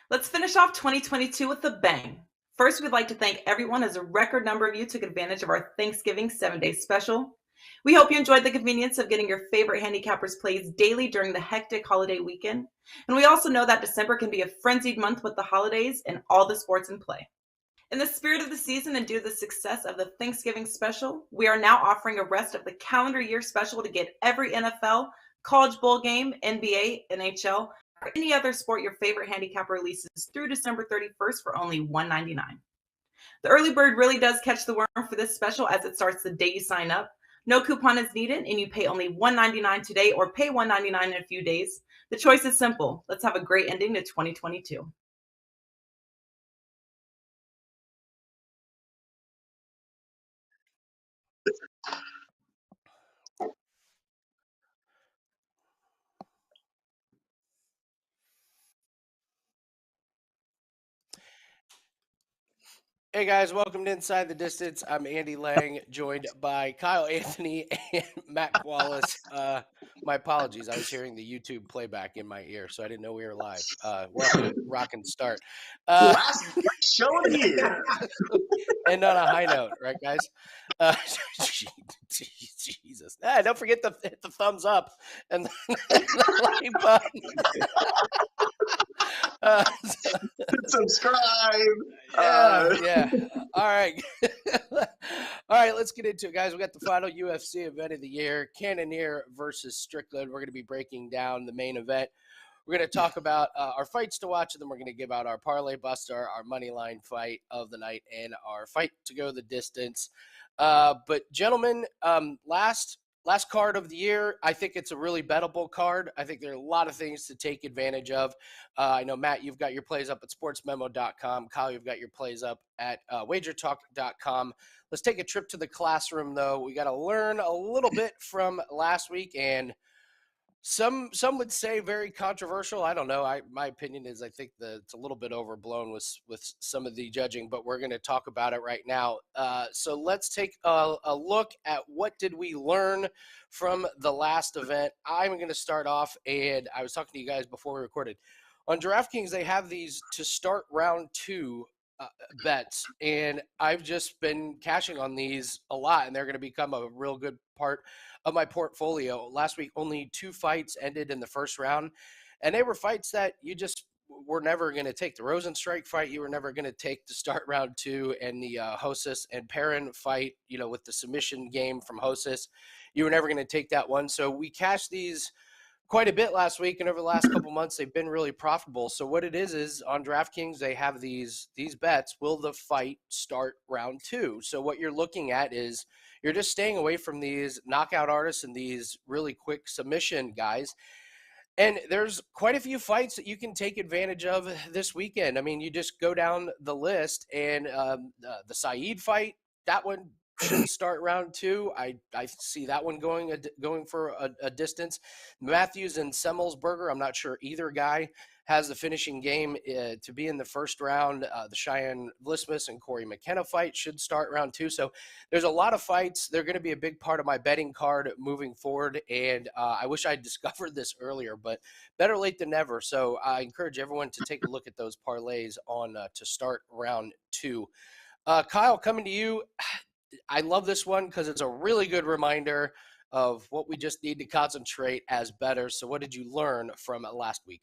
Let's finish off 2022 with a bang. First, we'd like to thank everyone as a record number of you took advantage of our Thanksgiving 7-day special. We hope you enjoyed the convenience of getting your favorite handicappers plays daily during the hectic holiday weekend. And we also know that December can be a frenzied month with the holidays and all the sports in play. In the spirit of the season and due to the success of the Thanksgiving special, we are now offering a rest of the calendar year special to get every NFL, college bowl game, NBA, NHL, or any other sport your favorite handicapper releases through December 31st for only $1.99. The early bird really does catch the worm for this special as it starts the day you sign up. No coupon is needed and you pay only $1.99 today or pay $1.99 in a few days. The choice is simple. Let's have a great ending to 2022. Hey guys, welcome to Inside the Distance. I'm Andy Lang, joined by Kyle Anthony and Matt Kowalis. My apologies, I was hearing the YouTube playback in my ear, so I didn't know we were live. We're off to a rocking start. Last show of the year. And on a high note, right, guys? Jesus. Don't forget to hit the thumbs up and the like button. Subscribe. Yeah. All right. All right, let's get into it, guys. We got the final UFC event of the year, Cannonier versus Strickland. We're going to be breaking down the main event. We're going to talk about our fights to watch, and then we're going to give out our parlay buster, our money line fight of the night, and our fight to go the distance. But gentlemen, last card of the year, I think it's a really bettable card. I think there are a lot of things to take advantage of. I know, Matt, you've got your plays up at sportsmemo.com. Kyle, you've got your plays up at WagerTalk.com. Let's take a trip to the classroom, though. We got to learn a little bit from last week, and some would say very controversial. I don't know. My opinion is I think that it's a little bit overblown with some of the judging, but we're going to talk about it right now. So let's take a look at what did we learn from the last event. I'm going to start off, and I was talking to you guys before we recorded. On DraftKings, they have these to start round 2 bets, and I've just been cashing on these a lot, and they're going to become a real good part of my portfolio. Last week, only 2 fights ended in the first round, and they were fights that you just were never going to take. The Rosenstrike fight you were never going to take to start round 2, and the Hosas and Perrin fight, with the submission game from Hosas, you were never going to take that one. So we cashed these quite a bit last week, and over the last couple months, they've been really profitable. So what it is on DraftKings, they have these bets. Will the fight start round 2? So what you're looking at is you're just staying away from these knockout artists and these really quick submission guys. And there's quite a few fights that you can take advantage of this weekend. I mean, you just go down the list, and the Saeed fight, that one should start round 2. I see that one going for a distance. Matthews and Semmelsberger, I'm not sure either guy has the finishing game to be in the first round. The Cheyenne Vlismus and Corey McKenna fight should start round 2. So there's a lot of fights. They're going to be a big part of my betting card moving forward. And I wish I'd discovered this earlier, but better late than never. So I encourage everyone to take a look at those parlays on to start round 2. Kyle, coming to you. I love this one because it's a really good reminder of what we just need to concentrate as bettors. So what did you learn from last week?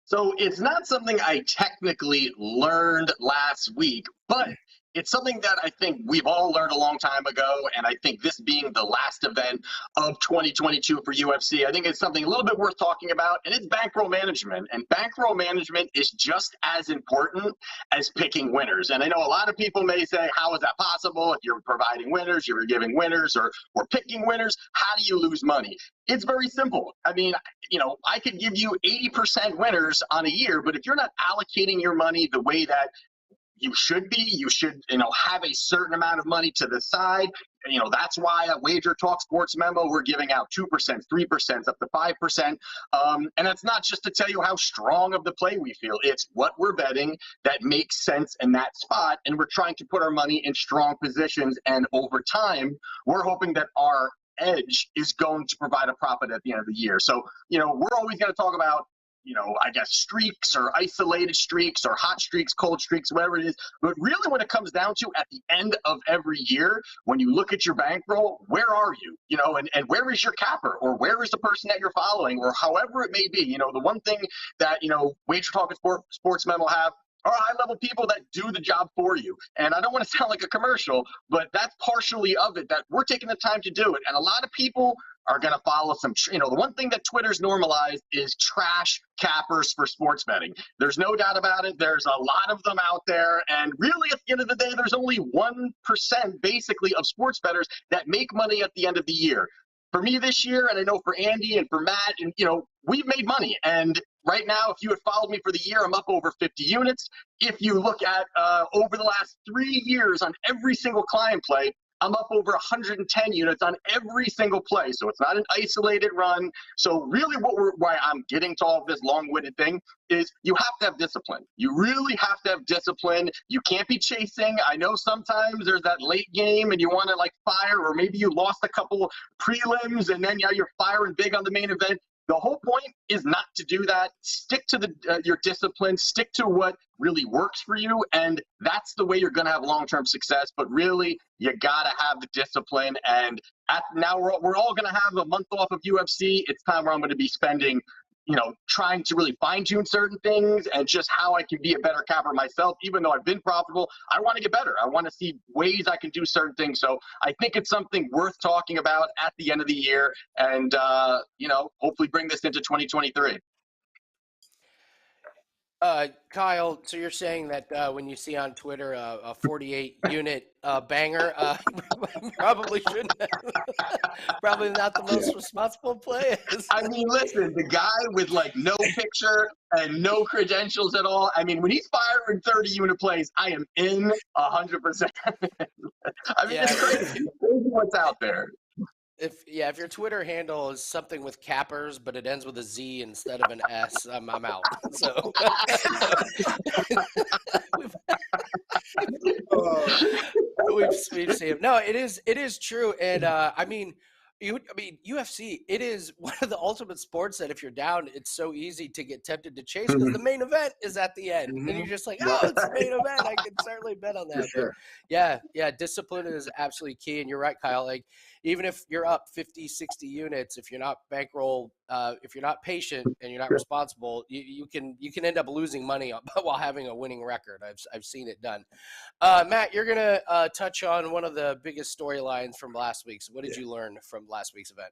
So it's not something I technically learned last week, but it's something that I think we've all learned a long time ago, and I think this being the last event of 2022 for UFC, I think it's something a little bit worth talking about, and it's bankroll management. And bankroll management is just as important as picking winners. And I know a lot of people may say, how is that possible? If you're providing winners, you're giving winners, or picking winners, how do you lose money? It's very simple. I mean, I could give you 80% winners on a year, but if you're not allocating your money the way that you should be, you should, have a certain amount of money to the side. That's why at WagerTalk Sports Memo, we're giving out 2%, 3%, up to 5%. And that's not just to tell you how strong of the play we feel. It's what we're betting that makes sense in that spot. And we're trying to put our money in strong positions. And over time, we're hoping that our edge is going to provide a profit at the end of the year. So, we're always going to talk about I guess streaks or isolated streaks or hot streaks, cold streaks, whatever it is. But really what it comes down to at the end of every year, when you look at your bankroll, where are you? And where is your capper, or where is the person that you're following, or however it may be. The one thing that, WagerTalk and Sportsmen will have are high-level people that do the job for you. And I don't want to sound like a commercial, but that's partially of it, that we're taking the time to do it. And a lot of people are going to follow some, the one thing that Twitter's normalized is trash cappers for sports betting. There's no doubt about it. There's a lot of them out there. And really, at the end of the day, there's only 1% basically of sports bettors that make money at the end of the year. For me this year, and I know for Andy and for Matt, and we've made money. And right now, if you had followed me for the year, I'm up over 50 units. If you look at over the last 3 years on every single client play, I'm up over 110 units on every single play. So it's not an isolated run. So really why I'm getting to all of this long-winded thing is you have to have discipline. You really have to have discipline. You can't be chasing. I know sometimes there's that late game and you want to fire, or maybe you lost a couple prelims and then you're firing big on the main event. The whole point is not to do that. Stick to your discipline. Stick to what really works for you, and that's the way you're going to have long-term success. But really, you got to have the discipline. And now we're all going to have a month off of UFC. It's time where I'm going to be spending, trying to really fine-tune certain things and just how I can be a better capper myself. Even though I've been profitable, I want to get better. I want to see ways I can do certain things. So I think it's something worth talking about at the end of the year, and hopefully bring this into 2023. Kyle, so you're saying that when you see on Twitter a 48 unit banger, probably shouldn't probably not the most responsible play. I mean, listen, the guy with no picture and no credentials at all. I mean, when he's firing 30 unit plays, I am in 100%. I mean, it's crazy. It's crazy what's out there. If your Twitter handle is something with cappers, but it ends with a Z instead of an S, I'm out. So we've seen him. No, it is true, and I mean, UFC. It is one of the ultimate sports that if you're down, it's so easy to get tempted to chase because the main event is at the end, and you're just like, oh, it's the main event. I can certainly bet on that. Sure. Yeah, discipline is absolutely key, and you're right, Kyle. Even if you're up 50, 60 units, if you're not bankroll, if you're not patient and you're not responsible, you can end up losing money while having a winning record. I've seen it done. Matt, you're gonna touch on one of the biggest storylines from last week. So what did you learn from last week's event?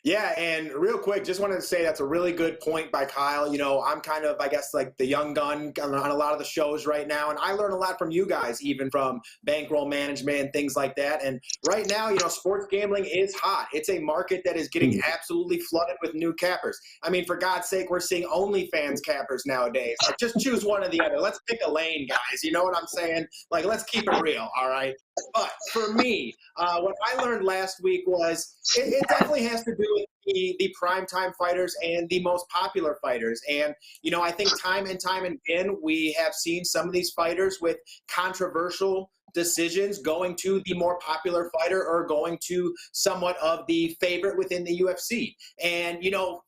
Yeah, and real quick, just wanted to say that's a really good point by Kyle. I'm kind of, I guess, the young gun on a lot of the shows right now, and I learn a lot from you guys, even from bankroll management and things like that. And right now, sports gambling is hot. It's a market that is getting absolutely flooded with new cappers. I mean, for God's sake, we're seeing OnlyFans cappers nowadays. Just choose one or the other. Let's pick a lane, guys. You know what I'm saying? Let's keep it real, all right? But for me, what I learned last week was it definitely has to do with the primetime fighters and the most popular fighters. And, I think time and time again, we have seen some of these fighters with controversial decisions going to the more popular fighter or going to somewhat of the favorite within the UFC. And,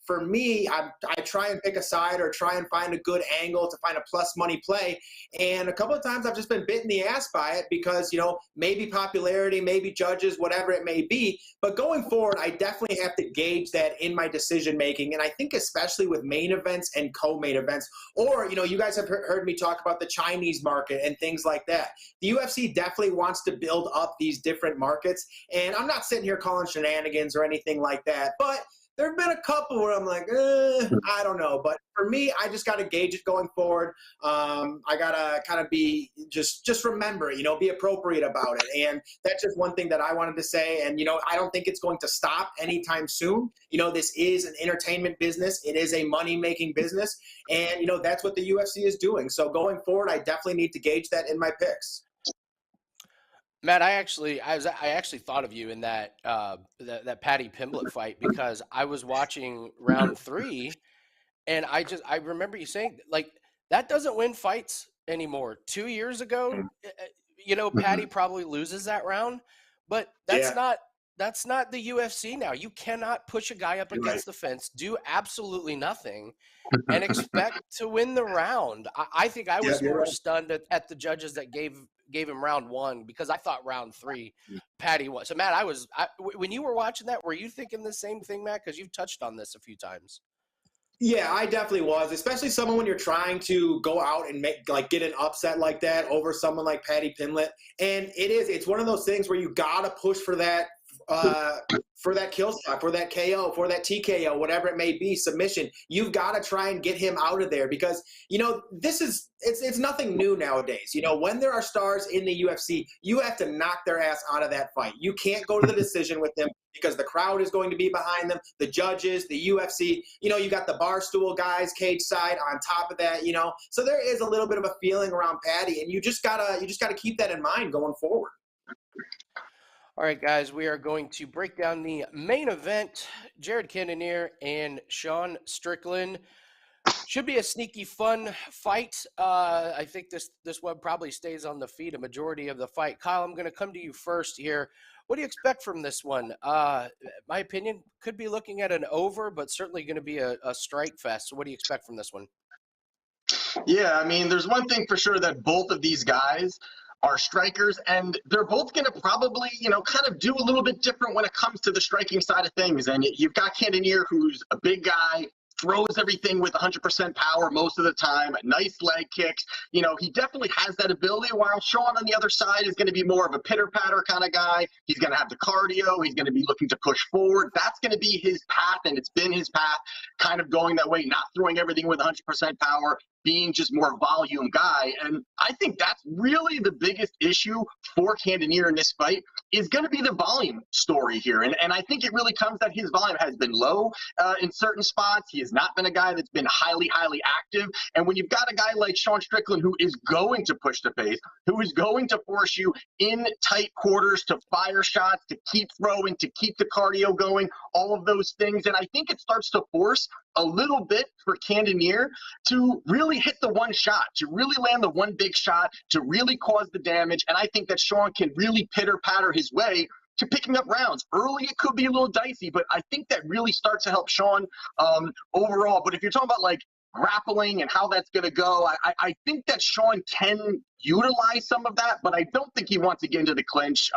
for me, I try and pick a side or try and find a good angle to find a plus money play. And a couple of times I've just been bit in the ass by it because, maybe popularity, maybe judges, whatever it may be. But going forward, I definitely have to gauge that in my decision making. And I think especially with main events and co-main events, or, you guys have heard me talk about the Chinese market and things like that. The UFC definitely wants to build up these different markets. And I'm not sitting here calling shenanigans or anything like that, but there have been a couple where I'm like, I don't know. But for me, I just got to gauge it going forward. I got to kind of be just remember, be appropriate about it. And that's just one thing that I wanted to say. And, I don't think it's going to stop anytime soon. This is an entertainment business. It is a money-making business. And, that's what the UFC is doing. So going forward, I definitely need to gauge that in my picks. Matt, I actually thought of you in that Paddy Pimblett fight because I was watching round 3, and I remember you saying that doesn't win fights anymore. 2 years ago, Paddy probably loses that round, but that's not That's not the UFC now. You cannot push a guy up against the fence, do absolutely nothing, and expect to win the round. I think I was more stunned at the judges that gave him round 1 because I thought round 3 Patty was. So Matt, when you were watching that, were you thinking the same thing, Matt? Because you've touched on this a few times. Yeah, I definitely was, especially someone when you're trying to go out and get an upset like that over someone like Patty Pimblett. And it's one of those things where you gotta push for that kill shot, for that KO, for that TKO, whatever it may be, submission. You've got to try and get him out of there because, it's nothing new nowadays. When there are stars in the UFC, you have to knock their ass out of that fight. You can't go to the decision with them because the crowd is going to be behind them, the judges, the UFC. You got the barstool guys, cage side on top of that, So there is a little bit of a feeling around Patty, and you just gotta keep that in mind going forward. All right, guys, we are going to break down the main event. Jared Cannonier and Sean Strickland. Should be a sneaky, fun fight. I think this one probably stays on the feet a majority of the fight. Kyle, I'm going to come to you first here. What do you expect from this one? My opinion, could be looking at an over, but certainly going to be a strike fest. So what do you expect from this one? Yeah, I mean, there's one thing for sure that both of these guys are strikers, and they're both going to probably, kind of do a little bit different when it comes to the striking side of things. And you've got Cannonier, who's a big guy, throws everything with 100% power most of the time, nice leg kicks. He definitely has that ability, while Sean on the other side is going to be more of a pitter-patter kind of guy. He's going to have the cardio. He's going to be looking to push forward. That's going to be his path, and it's been his path, kind of going that way, not throwing everything with 100% power, being just more volume guy. And I think that's really the biggest issue for Cannonier in this fight is going to be the volume story here. And I think it really comes that his volume has been low in certain spots. He has not been a guy that's been highly active. And when you've got a guy like Sean Strickland, who is going to push the pace, who is going to force you in tight quarters to fire shots, to keep throwing, to keep the cardio going, all of those things. And I think it starts to force a little bit for Cannonier to really hit the one shot, to really land the one big shot, to really cause the damage. And I think that Sean can really pitter-patter his way to picking up rounds. Early, it could be a little dicey, but I think that really starts to help Sean overall. But if you're talking about like grappling and how that's going to go, I think that Sean can utilize some of that, but I don't think he wants to get into the clinch.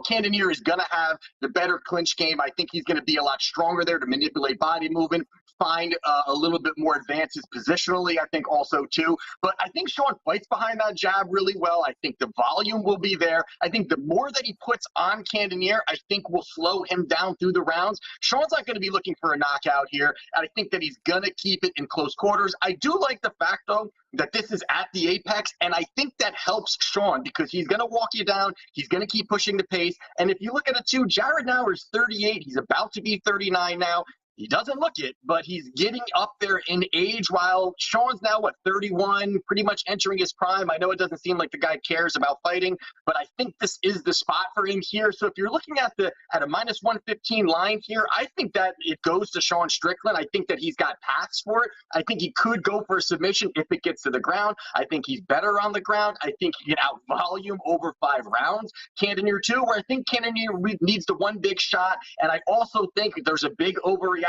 Cannonier is going to have the better clinch game. I think he's going to be a lot stronger there to manipulate body movement, find a little bit more advances positionally, I think also too. But I think Sean fights behind that jab really well. I think the volume will be there. I think the more that he puts on Cannonier, I think will slow him down through the rounds. Sean's not going to be looking for a knockout here, and I think that he's going to keep it in close quarters. I do like the fact, though, that this is at the apex, and I think that helps Sean because he's going to walk you down. He's going to keep pushing the pace. And if you look at it too, Jared now is 38. He's about to be 39 now. He doesn't look it, but he's getting up there in age, while Sean's now, 31, pretty much entering his prime. I know it doesn't seem like the guy cares about fighting, but I think this is the spot for him here. So if you're looking at a minus 115 line here, I think that it goes to Sean Strickland. I think that he's got paths for it. I think he could go for a submission if it gets to the ground. I think he's better on the ground. I think he can out-volume over 5 rounds. Cannonier too, where I think Cannonier needs the one big shot, and I also think there's a big overreaction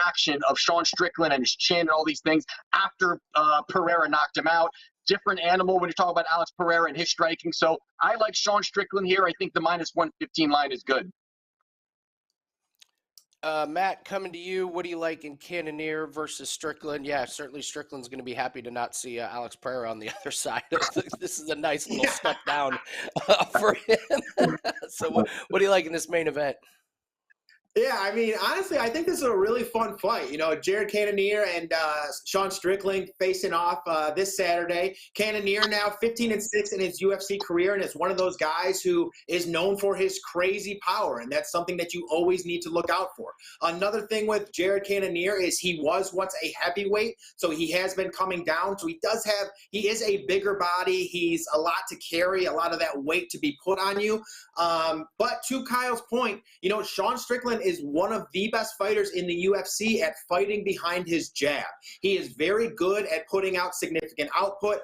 of Sean Strickland and his chin and all these things after Pereira knocked him out. Different animal when you talk about Alex Pereira and his striking. So I like Sean Strickland here. I think the minus 115 line is good. Matt, coming to you, what do you like in Cannonier versus Strickland? Yeah, certainly Strickland's going to be happy to not see Alex Pereira on the other side. This is a nice little step down for him. So what do you like in this main event? Yeah, I mean, honestly, I think this is a really fun fight. Jared Cannonier and Sean Strickland facing off this Saturday. Cannonier now 15-6 in his UFC career, and is one of those guys who is known for his crazy power, and that's something that you always need to look out for. Another thing with Jared Cannonier is he was once a heavyweight, so he has been coming down. So he is a bigger body. He's a lot to carry, a lot of that weight to be put on you. But to Kyle's point, Sean Strickland Strickland is one of the best fighters in the UFC at fighting behind his jab. He is very good at putting out significant output,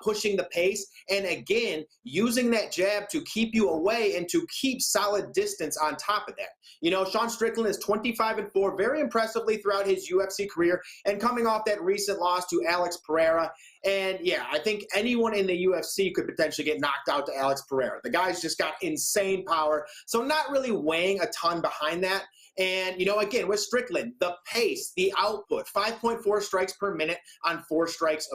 pushing the pace, and again, using that jab to keep you away and to keep solid distance on top of that. You know, Sean Strickland is 25-4, very impressively throughout his UFC career, and coming off that recent loss to Alex Pereira. And yeah, I think anyone in the UFC could potentially get knocked out to Alex Pereira. The guy's just got insane power. So not really weighing a ton behind that. And, you know, again, with Strickland, the pace, the output, 5.4 strikes per minute on 4 strikes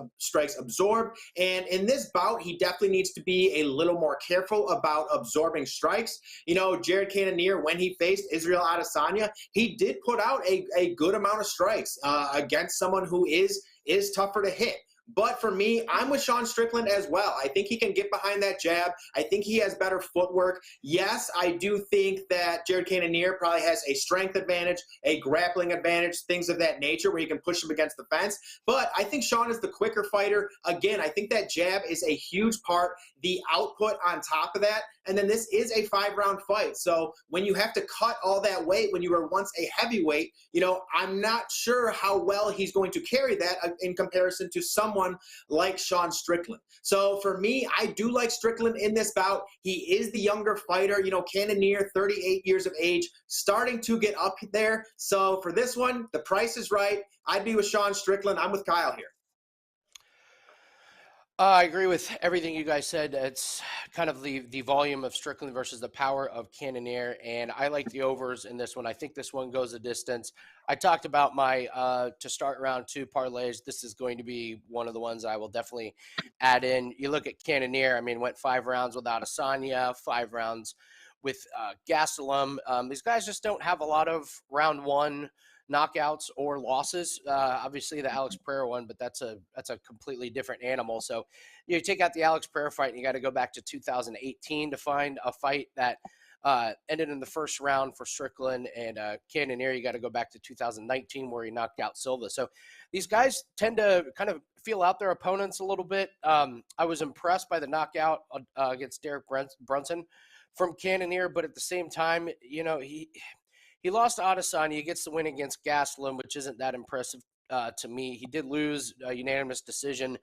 absorbed. And in this bout, he definitely needs to be a little more careful about absorbing strikes. You know, Jared Cannonier, when he faced Israel Adesanya, he did put out a good amount of strikes against someone who is tougher to hit. But for me, I'm with Sean Strickland as well. I think he can get behind that jab. I think he has better footwork. Yes, I do think that Jared Cannonier probably has a strength advantage, a grappling advantage, things of that nature where he can push him against the fence. But I think Sean is the quicker fighter. Again, I think that jab is a huge part, the output on top of that. And then this is a 5-round fight. So when you have to cut all that weight when you were once a heavyweight, you know, I'm not sure how well he's going to carry that in comparison to someone like Sean Strickland. So for me, I do like Strickland in this bout. He is the younger fighter, you know, Cannonier, 38 years of age, starting to get up there. So for this one, the price is right. I'd be with Sean Strickland. I'm with Kyle here. I agree with everything you guys said. It's kind of the volume of Strickland versus the power of Cannonier, and I like the overs in this one. I think this one goes a distance. I talked about my to start round 2 parlays. This is going to be one of the ones I will definitely add in. You look at Cannonier, I mean, went 5 rounds without Adesanya, 5 rounds with Gastelum. These guys just don't have a lot of round 1 knockouts or losses. Obviously the Alex Pereira one, but that's a completely different animal. So you take out the Alex Pereira fight and you got to go back to 2018 to find a fight that ended in the first round for Strickland, and Cannonier, you got to go back to 2019 where he knocked out Silva. So these guys tend to kind of feel out their opponents a little bit. I was impressed by the knockout against Derek Brunson from Cannonier, but at the same time, you know, he lost to Adesanya. He gets the win against Gastelum, which isn't that impressive to me. He did lose a unanimous decision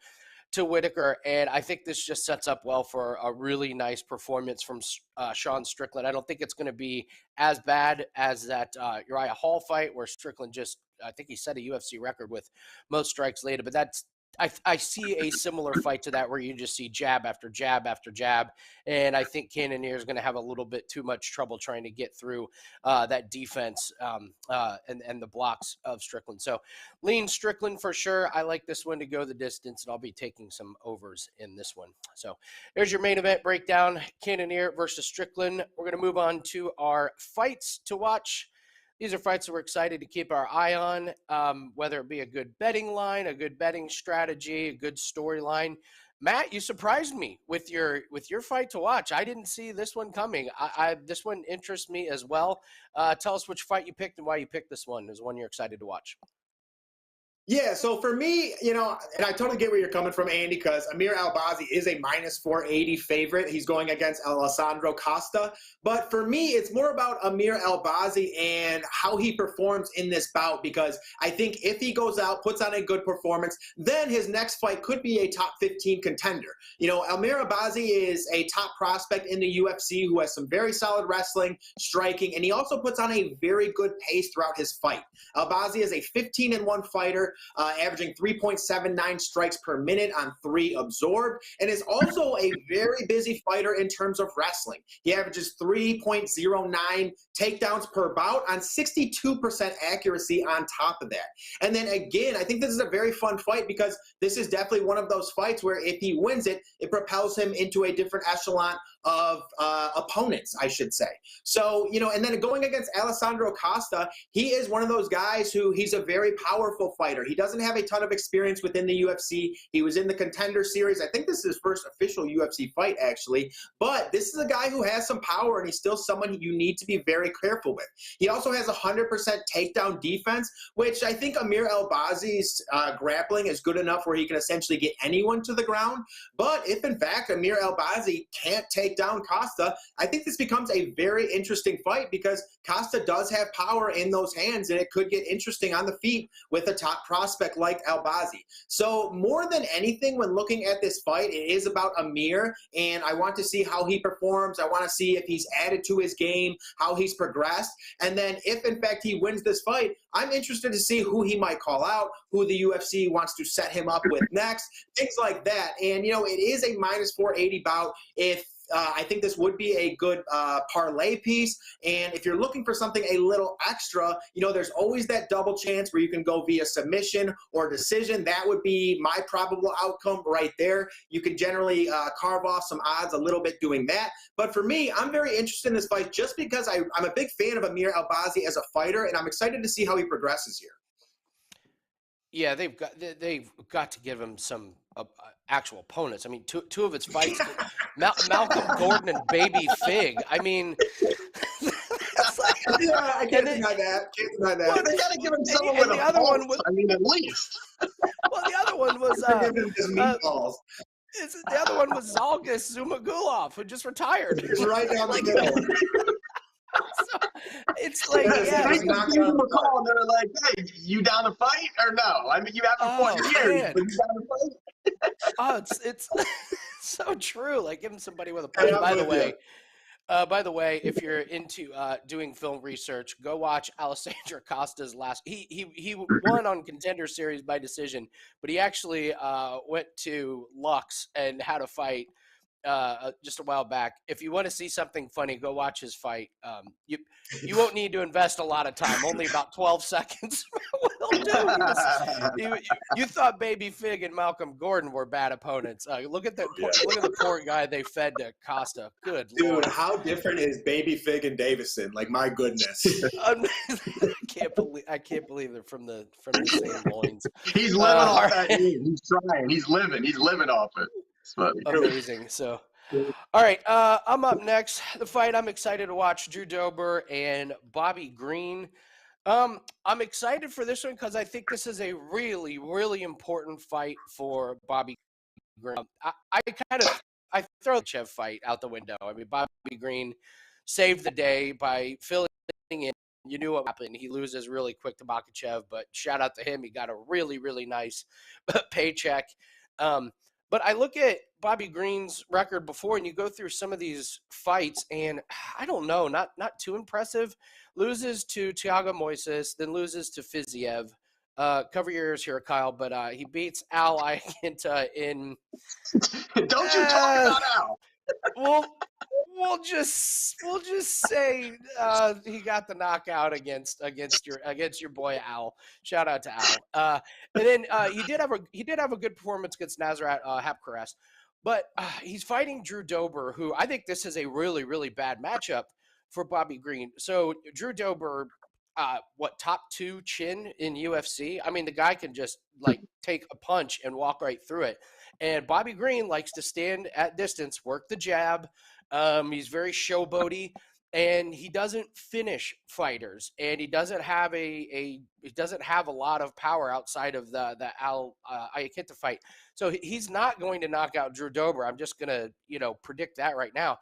to Whitaker, and I think this just sets up well for a really nice performance from Sean Strickland. I don't think it's going to be as bad as that Uriah Hall fight where Strickland just, I think he set a UFC record with most strikes later, but that's, I see a similar fight to that where you just see jab after jab after jab, and I think Cannonier is going to have a little bit too much trouble trying to get through that defense and the blocks of Strickland. So lean Strickland for sure. I like this one to go the distance, and I'll be taking some overs in this one. So there's your main event breakdown, Cannonier versus Strickland. We're going to move on to our fights to watch. These are fights that we're excited to keep our eye on, whether it be a good betting line, a good betting strategy, a good storyline. Matt, you surprised me with your fight to watch. I didn't see this one coming. This one interests me as well. Tell us which fight you picked and why you picked this one. Is one you're excited to watch? Yeah, so for me, you know, and I totally get where you're coming from, Andy, because Amir Albazi is a minus 480 favorite. He's going against Alessandro Costa. But for me, it's more about Amir Albazi and how he performs in this bout, because I think if he goes out, puts on a good performance, then his next fight could be a top 15 contender. You know, Amir Albazi is a top prospect in the UFC who has some very solid wrestling, striking, and he also puts on a very good pace throughout his fight. Albazi is a 15-1 fighter, averaging 3.79 strikes per minute on 3 absorbed, and is also a very busy fighter in terms of wrestling. He averages 3.09 takedowns per bout on 62% accuracy on top of that. And then again, I think this is a very fun fight because this is definitely one of those fights where if he wins it, it propels him into a different echelon of opponents, I should say. So, you know, and then going against Alessandro Costa, he is one of those guys who he's a very powerful fighter. He doesn't have a ton of experience within the UFC. He was in the Contender Series. I think this is his first official UFC fight, actually. But this is a guy who has some power, and he's still someone you need to be very careful with. He also has 100% takedown defense, which I think Amir Albazi's grappling is good enough where he can essentially get anyone to the ground. But if, in fact, Amir Albazi can't take down Costa, I think this becomes a very interesting fight because Costa does have power in those hands, and it could get interesting on the feet with a top prospect like Albazi. So more than anything, when looking at this fight, it is about Amir, and I want to see how he performs. I want to see if he's added to his game, how he's progressed. And then if, in fact, he wins this fight, I'm interested to see who he might call out, who the UFC wants to set him up with next, things like that. And, you know, it is a minus 480 bout. If I think this would be a good parlay piece. And if you're looking for something a little extra, you know, there's always that double chance where you can go via submission or decision. That would be my probable outcome right there. You can generally carve off some odds a little bit doing that. But for me, I'm very interested in this fight just because I'm a big fan of Amir Albazi as a fighter, and I'm excited to see how he progresses here. Yeah, they've got to give him some actual opponents. I mean, two of its fights, Malcolm Gordon and Baby Fig. I mean, yeah, I can't deny that. Well, they got to give him someone with the a other pulse. one was, I mean, at least. Well, the other one was meatballs. The other one was Zalgis Zumagulov, who just retired. It's right down the middle. So, it's like, yeah, they give them a call and they're like, "Hey, you down to fight or no? I mean, you haven't fought in years, but you down to fight?" Oh, it's so true. Like, give him somebody with a punch. By the way, if you're into doing film research, go watch Alessandro Costa's last. He won on Contender Series by decision, but he actually went to Lux and had a fight just a while back. If you want to see something funny, go watch his fight. You won't need to invest a lot of time, only about 12 seconds will do. You thought Baby Fig and Malcolm Gordon were bad opponents. Look at the poor guy they fed to Costa. Good dude, Lord. how different is Baby Fig and Davison? Like, my goodness. I can't believe they're from the same loins. He's living off that. He's trying. He's living off it. It's funny. Amazing. So, all right, I'm up next. The fight I'm excited to watch: Drew Dober and Bobby Green. I'm excited for this one because I think this is a really, really important fight for Bobby Green. I throw the Chev fight out the window. I mean, Bobby Green saved the day by filling in. You knew what happened. He loses really quick to Makhachev, but shout out to him. He got a really, really nice paycheck. But I look at Bobby Green's record before, and you go through some of these fights, and I don't know, not too impressive. Loses to Thiago Moises, then loses to Fiziev. Cover your ears here, Kyle, but he beats Al Iaquinta in. Don't you talk about Al. We'll just say he got the knockout against your boy Al. Shout out to Al. And then he did have a good performance against Nasrat Hapkaras, but he's fighting Drew Dober, who I think this is a really, really bad matchup for Bobby Green. So Drew Dober, top 2 chin in UFC? I mean, the guy can just like take a punch and walk right through it. And Bobby Green likes to stand at distance, work the jab. He's very showboaty, and he doesn't finish fighters, and he doesn't have a lot of power outside of the Al Iaquinta fight. So he's not going to knock out Drew Dober. I'm just gonna predict that right now.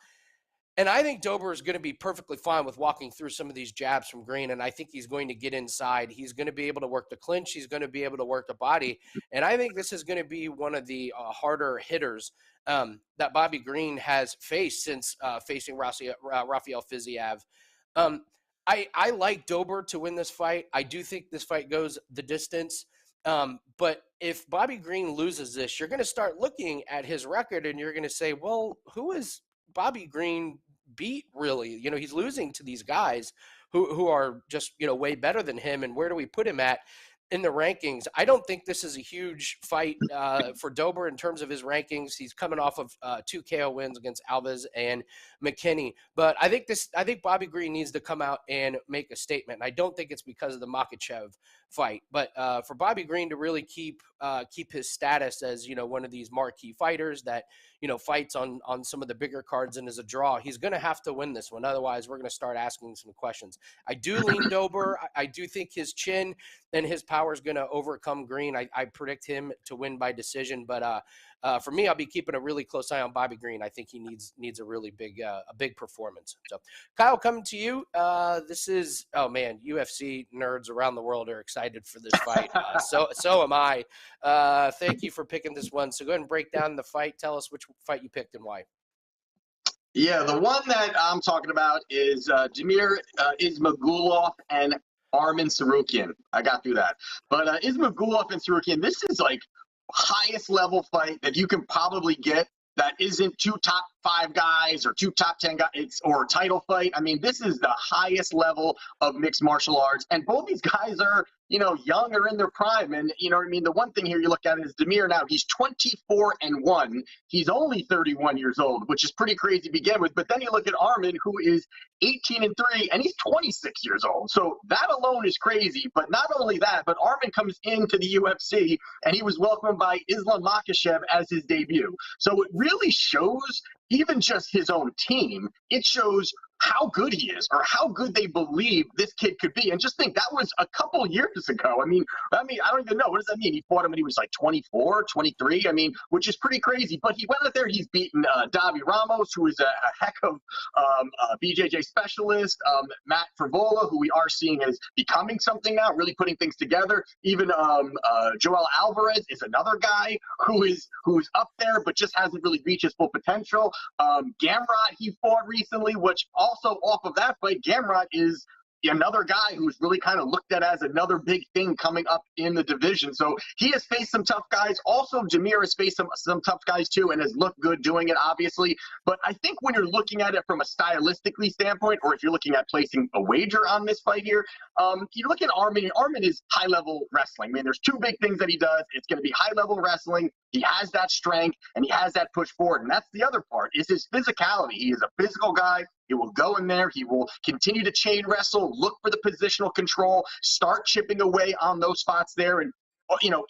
And I think Dober is going to be perfectly fine with walking through some of these jabs from Green, and I think he's going to get inside. He's going to be able to work the clinch. He's going to be able to work the body. And I think this is going to be one of the harder hitters that Bobby Green has faced since facing Rafael Fiziev. I like Dober to win this fight. I do think this fight goes the distance. But if Bobby Green loses this, you're going to start looking at his record, and you're going to say, well, who is Bobby Green beat really? He's losing to these guys who are just way better than him, and where do we put him at in the rankings? I don't think this is a huge fight for Dober in terms of his rankings. He's coming off of 2 KO wins against Alves and McKinney, but I think Bobby Green needs to come out and make a statement. And I don't think it's because of the Makhachev fight. But for Bobby Green to really keep his status as, one of these marquee fighters that, fights on some of the bigger cards and is a draw, he's going to have to win this one. Otherwise, we're going to start asking some questions. I do lean Dober. I do think his chin and his power is going to overcome Green. I predict him to win by decision. But for me, I'll be keeping a really close eye on Bobby Green. I think he needs a really big performance. So, Kyle, coming to you. This is, oh man, UFC nerds around the world are excited for this fight. So am I. Thank you for picking this one. So go ahead and break down the fight. Tell us which fight you picked and why. Yeah, the one that I'm talking about is Damir Ismagulov and Arman Tsarukyan. I got through that. But Ismagulov and Tsarukyan, this is like highest level fight that you can probably get that isn't 2 top 5 guys or 2 top 10 guys or a title fight. I mean, this is the highest level of mixed martial arts. And both these guys are, young or in their prime. And, the one thing here you look at is Damir now, he's 24-1. He's only 31 years old, which is pretty crazy to begin with. But then you look at Arman, who is 18-3, and he's 26 years old. So that alone is crazy. But not only that, but Arman comes into the UFC, and he was welcomed by Islam Makhachev as his debut. So it really shows, even just his own team, it shows how good he is or how good they believe this kid could be. And just think, that was a couple years ago. I mean, I don't even know. What does that mean? He fought him when he was like 24, 23. I mean, which is pretty crazy. But he went out there. He's beaten Davi Ramos, who is a heck of BJJ specialist. Matt Frivola, who we are seeing as becoming something now, really putting things together. Even Joel Alvarez is another guy who's up there, but just hasn't really reached his full potential. Gamrot, he fought recently, which also off of that fight, Gamrot is another guy who's really kind of looked at as another big thing coming up in the division. So he has faced some tough guys. Also, Damir has faced some tough guys too and has looked good doing it, obviously. But I think when you're looking at it from a stylistically standpoint, or if you're looking at placing a wager on this fight here, you look at Arman, and Arman is high-level wrestling. I mean, there's 2 big things that he does. It's going to be high-level wrestling. He has that strength, and he has that push forward. And that's the other part, is his physicality. He is a physical guy. He will go in there. He will continue to chain wrestle, look for the positional control, start chipping away on those spots there. And,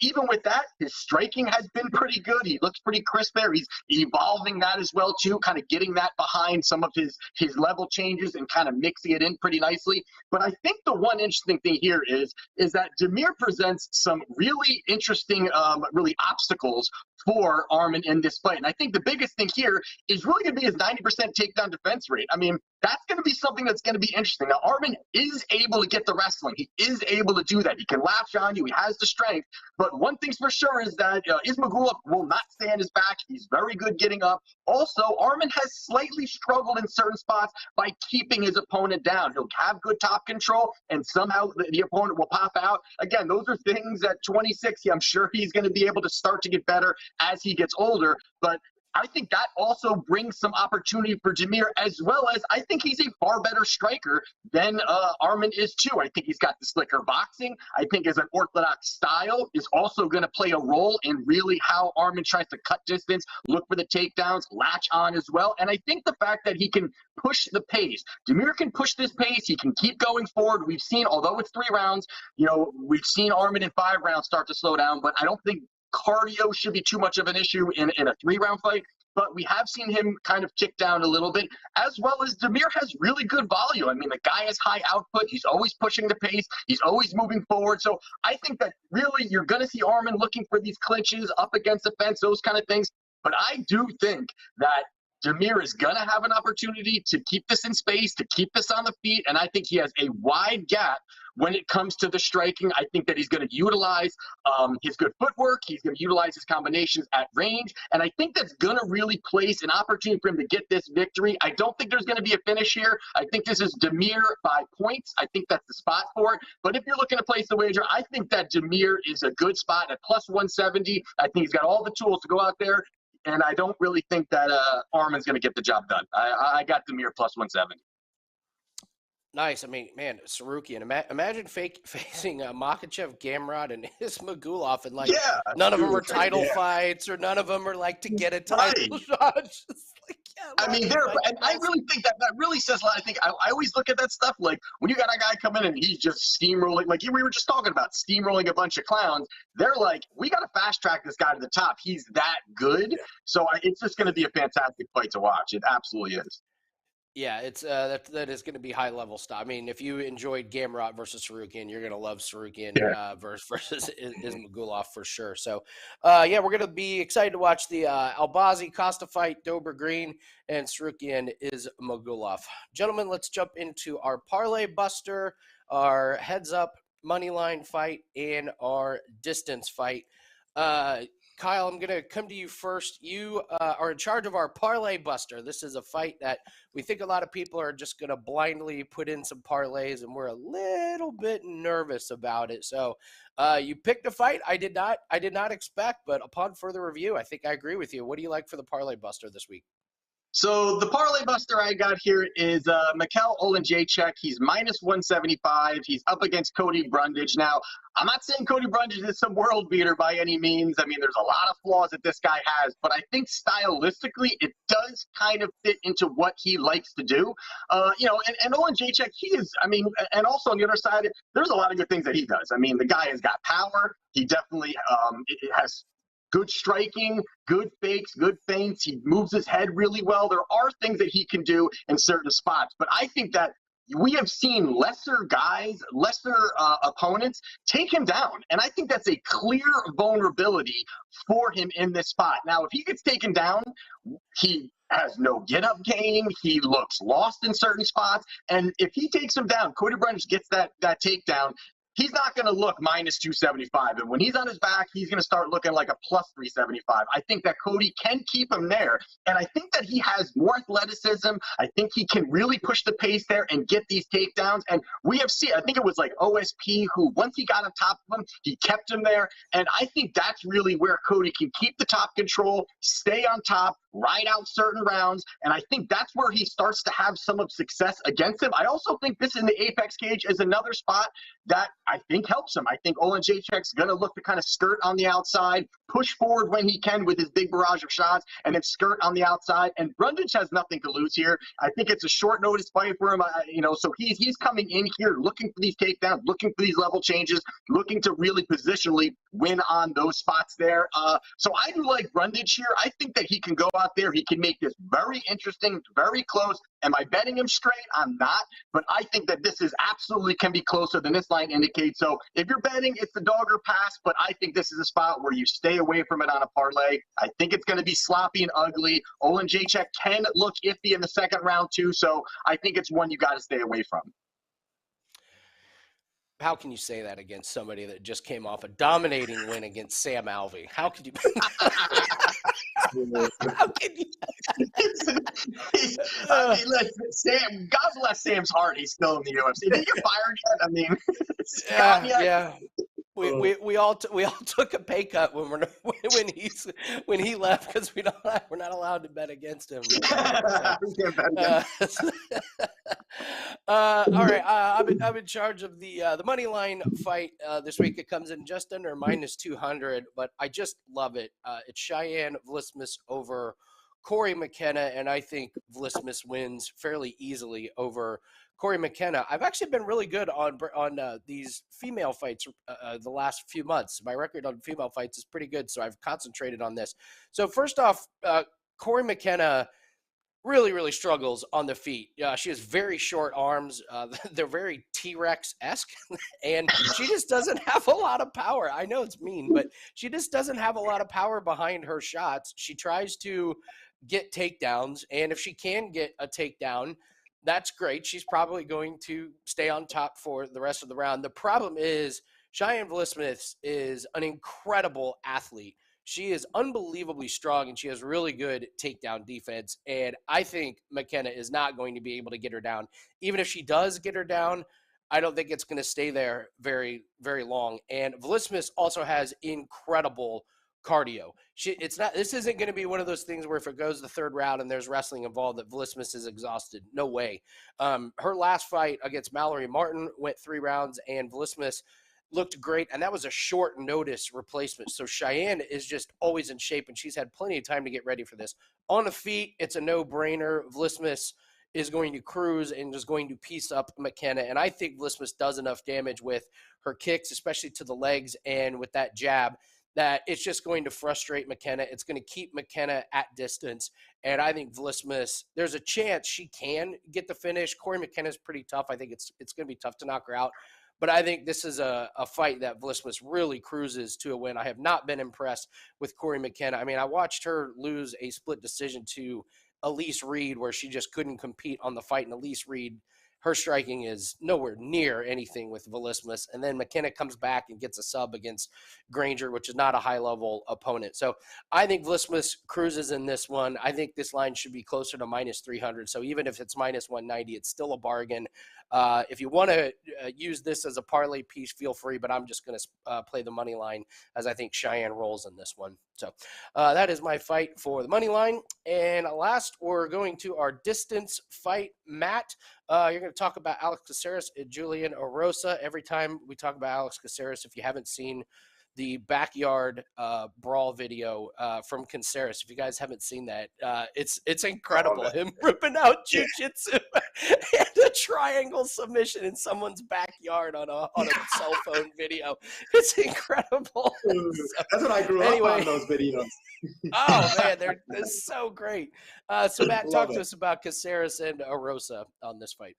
even with that, his striking has been pretty good. He looks pretty crisp there. He's evolving that as well, too, kind of getting that behind some of his level changes and kind of mixing it in pretty nicely. But I think the one interesting thing here is that Damir presents some really interesting, really obstacles for Arman in this fight. And I think the biggest thing here is really going to be his 90% takedown defense rate. I mean, that's going to be something that's going to be interesting. Now, Arman is able to get the wrestling. He is able to do that. He can latch on you. He has the strength. But one thing's for sure is that Ismagulov will not stay on his back. He's very good getting up. Also, Arman has slightly struggled in certain spots by keeping his opponent down. He'll have good top control, and somehow the opponent will pop out. Again, those are things at 26, I'm sure he's going to be able to start to get better as he gets older. But I think that also brings some opportunity for Damir, as well as I think he's a far better striker than Arman is too. I think he's got the slicker boxing. I think as an orthodox style is also going to play a role in really how Arman tries to cut distance, look for the takedowns, latch on as well. And I think the fact that he can push the pace, Damir can push this pace. He can keep going forward. We've seen, although it's 3 rounds, we've seen Arman in 5 rounds start to slow down, but I don't think cardio should be too much of an issue in a 3-round fight. But we have seen him kind of tick down a little bit, as well as Damir has really good volume. I mean, the guy has high output. He's always pushing the pace. He's always moving forward. So I think that really you're going to see Arman looking for these clinches up against the fence, those kind of things. But I do think that Damir is going to have an opportunity to keep this in space, to keep this on the feet, and I think he has a wide gap when it comes to the striking. I think that he's going to utilize his good footwork. He's going to utilize his combinations at range, and I think that's going to really place an opportunity for him to get this victory. I don't think there's going to be a finish here. I think this is Damir by points. I think that's the spot for it. But if you're looking to place the wager, I think that Damir is a good spot at plus 170. I think he's got all the tools to go out there. And I don't really think that Arman's going to get the job done. I got Damir plus 170. Nice. I mean, man, Tsarukyan. Imagine facing Makhachev, Gamrot, and Ismagulov, and none of them are title fights, or none of them are like to get a title shot. Like, yeah, I mean, and I really think that really says a lot. I think I always look at that stuff like when you got a guy come in and he's just steamrolling, like we were just talking about, steamrolling a bunch of clowns. They're like, we got to fast track this guy to the top. He's that good. So it's just going to be a fantastic fight to watch. It absolutely is. Yeah, it's that is going to be high level stuff. I mean, if you enjoyed Gamrot versus Sarukian, you're going to love Sarukian versus Ismagulov for sure. So, yeah, we're going to be excited to watch the Albazi Costa fight, Dober Green, and Sarukian Ismagulov. Gentlemen, let's jump into our parlay buster, our heads up money line fight, and our distance fight. Kyle, I'm going to come to you first. You are in charge of our parlay buster. This is a fight that we think a lot of people are just going to blindly put in some parlays, and we're a little bit nervous about it. So you picked a fight I did not expect, but upon further review, I think I agree with you. What do you like for the parlay buster this week? So the parlay buster I got here is Mikhail Olenjacek. He's minus 175. He's up against Cody Brundage. Now, I'm not saying Cody Brundage is some world beater by any means. I mean, there's a lot of flaws that this guy has, but I think stylistically it does kind of fit into what he likes to do. And Olenjacek, he is, I mean, and also on the other side, there's a lot of good things that he does. I mean, the guy has got power. He definitely has good striking, good fakes, good feints. He moves his head really well. There are things that he can do in certain spots. But I think that we have seen lesser guys, lesser opponents take him down. And I think that's a clear vulnerability for him in this spot. Now, if he gets taken down, he has no get-up game. He looks lost in certain spots. And if he takes him down, Cody Brundage gets that takedown, he's not going to look minus 275. And when he's on his back, he's going to start looking like a plus 375. I think that Cody can keep him there. And I think that he has more athleticism. I think he can really push the pace there and get these takedowns. And we have seen, I think it was like OSP who, once he got on top of him, he kept him there. And I think that's really where Cody can keep the top control, stay on top, ride out certain rounds. And I think that's where he starts to have some of success against him. I also think this in the apex cage is another spot that I think helps him. I think Olenjacek's going to look to kind of skirt on the outside, push forward when he can with his big barrage of shots, and then skirt on the outside. And Brundage has nothing to lose here. I think it's a short notice fight for him. So he's coming in here looking for these takedowns, looking for these level changes, looking to really positionally win on those spots there. So I do like Brundage here. I think that he can go out there. He can make this very interesting, very close. Am I betting him straight? I'm not. But I think that this is absolutely can be closer than this line indicates. So if you're betting, it's the dog or pass. But I think this is a spot where you stay away from it on a parlay. I think it's going to be sloppy and ugly. Olenjacek can look iffy in the second round too. So I think it's one you got to stay away from. How can you say that against somebody that just came off a dominating win against Sam Alvey? How could you? How can you? Listen, Sam, God bless Sam's heart. He's still in the UFC. Did he get fired yet? I mean, yeah. We all took a pay cut when he left because we're not allowed to bet against him. All right, I'm in charge of the money line fight this week. It comes in just under minus 200, but I just love it. It's Cheyenne Vlismas over Corey McKenna, and I think Vlismas wins fairly easily over Corey McKenna. I've actually been really good on these female fights the last few months. My record on female fights is pretty good, so I've concentrated on this. So first off, Corey McKenna really, really struggles on the feet. She has very short arms. They're very T-Rex-esque, and she just doesn't have a lot of power. I know it's mean, but she just doesn't have a lot of power behind her shots. She tries to get takedowns, and if she can get a takedown, that's great. She's probably going to stay on top for the rest of the round. The problem is Cheyenne Vlismas is an incredible athlete. She is unbelievably strong, and she has really good takedown defense. And I think McKenna is not going to be able to get her down. Even if she does get her down, I don't think it's going to stay there very, very long. And Vlismas also has incredible cardio. This isn't going to be one of those things where if it goes the third round and there's wrestling involved that Vlismas is exhausted. No way. Her last fight against Mallory Martin went 3 rounds, and Vlismas looked great, and that was a short notice replacement. So Cheyenne is just always in shape, and she's had plenty of time to get ready for this. On the feet, it's a no-brainer. Vlismas is going to cruise and is going to piece up McKenna, and I think Vlismas does enough damage with her kicks, especially to the legs and with that jab, that it's just going to frustrate McKenna. It's going to keep McKenna at distance. And I think Vlismas, there's a chance she can get the finish. Corey McKenna's pretty tough. I think it's going to be tough to knock her out. But I think this is a fight that Vlismas really cruises to a win. I have not been impressed with Corey McKenna. I mean, I watched her lose a split decision to Elise Reed, where she just couldn't compete on the fight. And Elise Reed, her striking is nowhere near anything with Vlismas. And then McKenna comes back and gets a sub against Granger, which is not a high-level opponent. So I think Vlismas cruises in this one. I think this line should be closer to minus 300. So even if it's minus 190, it's still a bargain. If you want to use this as a parlay piece, feel free, but I'm just going to play the money line as I think Cheyenne rolls in this one. So that is my fight for the money line. And last, we're going to our distance fight. Matt, you're going to talk about Alex Caceres and Julian Erosa. Every time we talk about Alex Caceres, if you haven't seen the backyard brawl video from Caceres, if you guys haven't seen that, it's incredible. Him ripping out jiu-jitsu and a triangle submission in someone's backyard on a cell phone video. It's incredible. That's what I grew up on, those videos. Oh, man, they're so great. So, Matt, talk to us about Caceres and Erosa on this fight.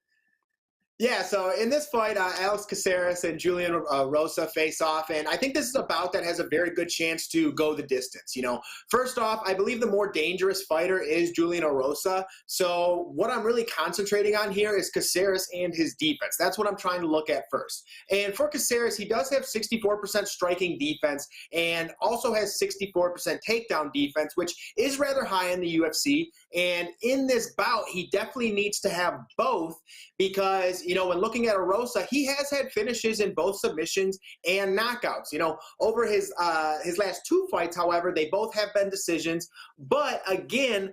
Yeah, so in this fight, Alex Caceres and Julian Rosa face off, and I think this is a bout that has a very good chance to go the distance. You know, first off, I believe the more dangerous fighter is Julian Rosa. So what I'm really concentrating on here is Caceres and his defense. That's what I'm trying to look at first. And for Caceres, he does have 64% striking defense and also has 64% takedown defense, which is rather high in the UFC. And in this bout, he definitely needs to have both because, you know, when looking at Erosa, he has had finishes in both submissions and knockouts. You know, over his last two fights, however, they both have been decisions. But again,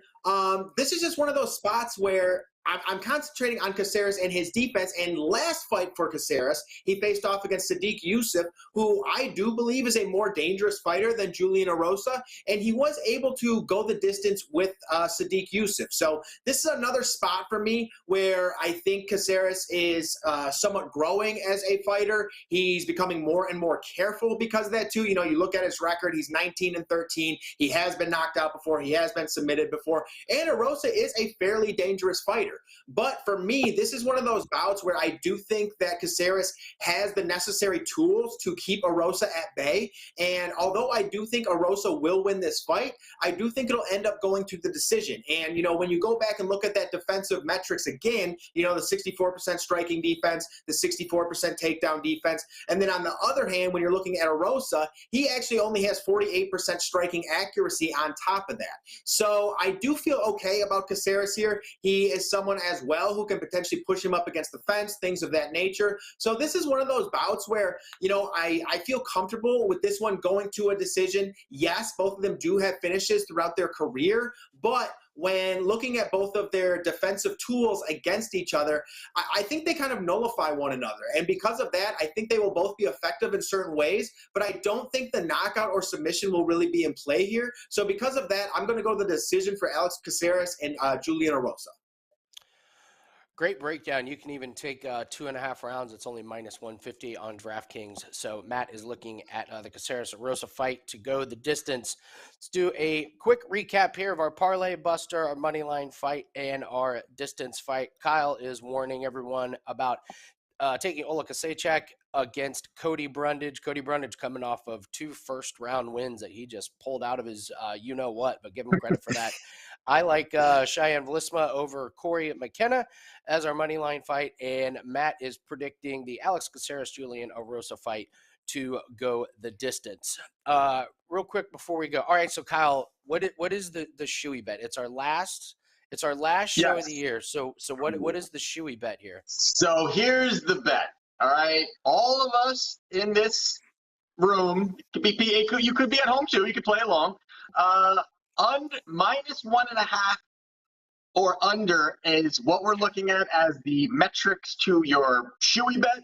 this is just one of those spots where I'm concentrating on Caceres and his defense. And last fight for Caceres, he faced off against Sadiq Youssef, who I do believe is a more dangerous fighter than Julian Erosa. And he was able to go the distance with Sadiq Youssef. So this is another spot for me where I think Caceres is somewhat growing as a fighter. He's becoming more and more careful because of that too. You know, you look at his record, he's 19-13. He has been knocked out before. He has been submitted before. And Erosa is a fairly dangerous fighter. But for me, this is one of those bouts where I do think that Caceres has the necessary tools to keep Erosa at bay. And although I do think Erosa will win this fight, I do think it'll end up going to the decision. And, you know, when you go back and look at that defensive metrics again, you know, the 64% striking defense, the 64% takedown defense. And then on the other hand, when you're looking at Erosa, he actually only has 48% striking accuracy on top of that. So I do feel okay about Caceres here. He is someone as well who can potentially push him up against the fence, things of that nature. So this is one of those bouts where, you know, I feel comfortable with this one going to a decision. Yes, both of them do have finishes throughout their career, but when looking at both of their defensive tools against each other, I think they kind of nullify one another. And because of that, I think they will both be effective in certain ways, but I don't think the knockout or submission will really be in play here. So because of that, I'm going to go the decision for Alex Caceres and Julian Erosa. Great breakdown. You can even take 2.5 rounds. It's only minus 150 on DraftKings. So Matt is looking at the Caceres-Erosa fight to go the distance. Let's do a quick recap here of our parlay buster, our money line fight, and our distance fight. Kyle is warning everyone about taking Ola Kasachek against Cody Brundage. Cody Brundage coming off of 2 first-round wins that he just pulled out of his you-know-what, but give him credit for that. I like Cheyenne Vlisma over Corey McKenna as our money line fight, and Matt is predicting the Alex Caceres-Julian Erosa fight to go the distance. Real quick before we go. All right, so Kyle, what is the shoey bet? It's our last show of the year. So what is the shoey bet here? So here's the bet. All right, all of us in this room, you could be at home too. You could play along. Minus 1.5 or under is what we're looking at as the metrics to your shoey bet.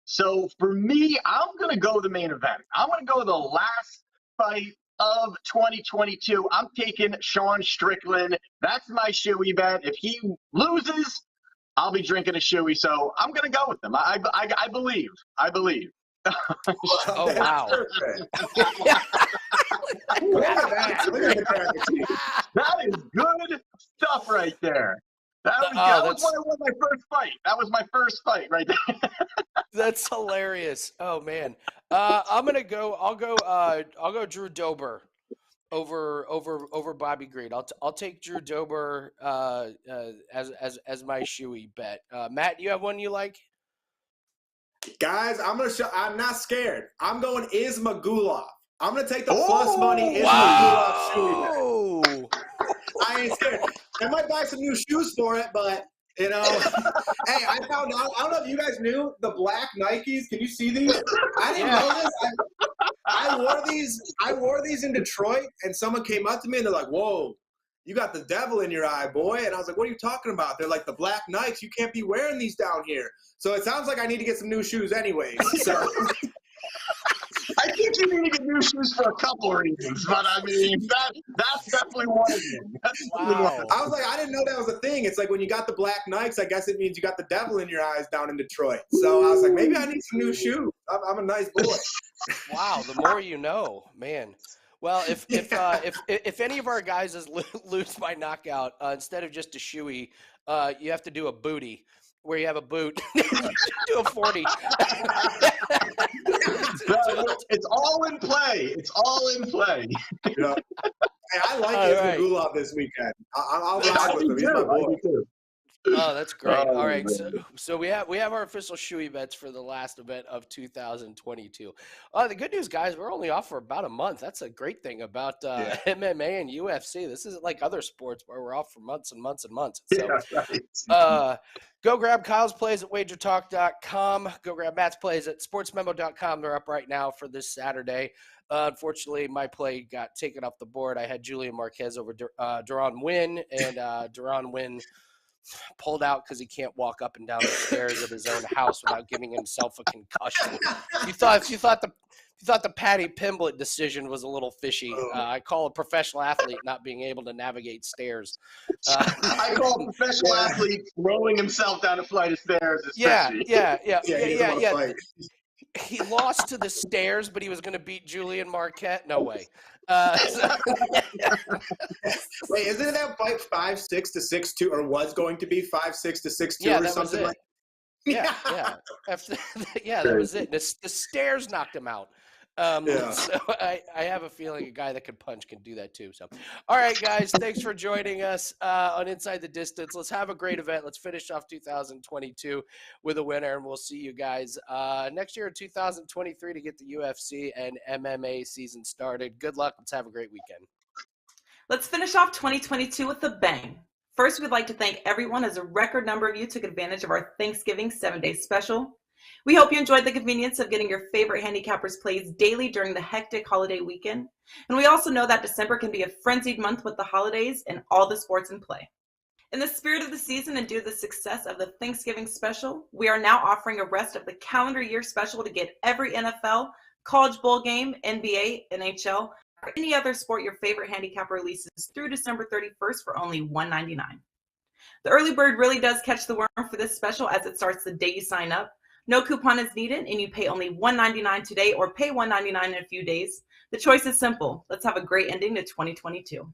So for me, I'm going to go the main event. I'm going to go the last fight of 2022. I'm taking Sean Strickland. That's my shoey bet. If he loses, I'll be drinking a shoey. So I'm going to go with him. I believe. I believe. Oh, wow. That is good stuff right there. That was my first fight. That was my first fight right there. That's hilarious. Oh man. I'll go Drew Dober over Bobby Green. I'll take Drew Dober as my shoey bet. Matt, you have one you like? Guys, I'm not scared. I'm going Ismagulov. I'm gonna take the plus money Ismagulov shoey bet. I ain't scared. I might buy some new shoes for it, but hey, I found out. I don't know if you guys knew the black Nikes. Can you see these? I didn't know this. I wore these in Detroit, and someone came up to me and they're like, "Whoa, you got the devil in your eye, boy." And I was like, "What are you talking about?" They're like, "The black Nikes. You can't be wearing these down here." So it sounds like I need to get some new shoes, anyways. So. I think you need to get new shoes for a couple of reasons, but I mean that's definitely one of them. Wow. I was like, I didn't know that was a thing. It's like when you got the black Nikes, I guess it means you got the devil in your eyes down in Detroit. So I was like, maybe I need some new shoes. I'm a nice boy. Wow, the more you know, man. Well, if any of our guys lose by knockout, instead of just a shoey, you have to do a booty, where you have a boot, do a 40. It's all in play. It's all in play. Yeah. Hey, I like Ismagulov this weekend. I'll ride with him. He's my boy. Oh, that's great. All right, so we have our official shoey bets for the last event of 2022. The good news, guys, we're only off for about a month. That's a great thing about MMA and UFC. This isn't like other sports where we're off for months and months and months. So, right. Go grab Kyle's plays at WagerTalk.com. Go grab Matt's plays at SportsMemo.com. They're up right now for this Saturday. Unfortunately, my play got taken off the board. I had Julian Marquez over Deron Wynn, and Deron Wynn pulled out because he can't walk up and down the stairs of his own house without giving himself a concussion. You thought the Patty Pimblett decision was a little fishy. I call a professional athlete not being able to navigate stairs. I call a professional athlete throwing himself down a flight of stairs. Yeah. He He lost to the stairs, but he was going to beat Julian Marquette. No way. Wait, isn't that fight 5'6" to 6'2", or was going to be 5'6" to 6'2", yeah, or something like? Yeah. That was it. The stairs knocked him out. So I have a feeling a guy that can punch can do that too. So, all right, guys, thanks for joining us on Inside the Distance. Let's have a great event. Let's finish off 2022 with a winner, and we'll see you guys next year in 2023 to get the UFC and MMA season started. Good luck. Let's have a great weekend. Let's finish off 2022 with a bang. First, we'd like to thank everyone as a record number of you took advantage of our Thanksgiving 7-day special. We hope you enjoyed the convenience of getting your favorite handicappers plays daily during the hectic holiday weekend. And we also know that December can be a frenzied month with the holidays and all the sports in play. In the spirit of the season and due to the success of the Thanksgiving special, we are now offering a rest of the calendar year special to get every NFL, college bowl game, NBA, NHL, or any other sport your favorite handicapper releases through December 31st for only $1.99. The early bird really does catch the worm for this special as it starts the day you sign up. No coupon is needed, and you pay only $1.99 today or pay $1.99 in a few days. The choice is simple. Let's have a great ending to 2022.